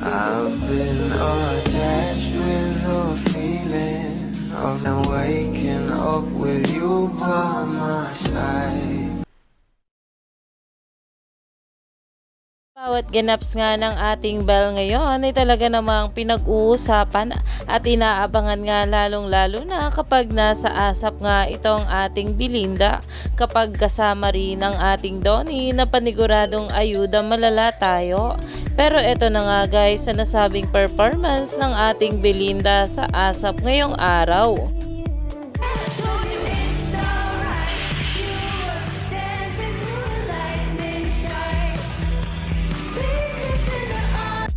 I've been attached with the feeling of now waking up with you by my side. Bawat ganaps nga ng ating Belle ngayon ay talaga namang pinag-uusapan at inaabangan nga lalong-lalo na kapag nasa asap nga itong ating Belinda, kapag kasama rin ang ating Donnie na paniguradong ayuda malala tayo. Pero eto na nga guys, sa nasabing performance ng ating Belinda sa asap ngayong araw.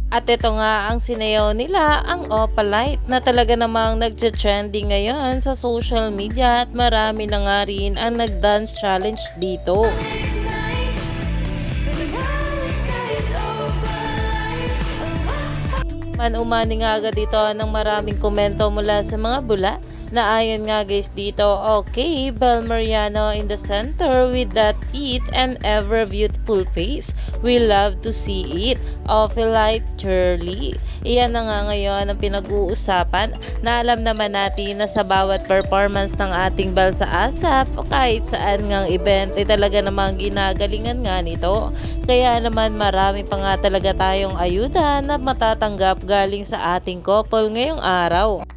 At ito nga ang sinayaw nila, ang Opalite, na talaga namang nagcha-trending ngayon sa social media at marami na nga rin ang nag-dance challenge dito. Umani nga agad dito ng maraming komento mula sa mga bula na ayon nga guys dito, okay, Belle Mariano in the center with that teeth and ever beautiful face. We love to see it. Opalite Shirley. Iyan na nga ngayon ang pinag-uusapan na alam naman natin na sa bawat performance ng ating Belle sa ASAP, kahit saan ngang event ay talaga namang ginagalingan nga nito. Kaya naman marami pa nga talaga tayong ayuda na matatanggap galing sa ating couple ngayong araw.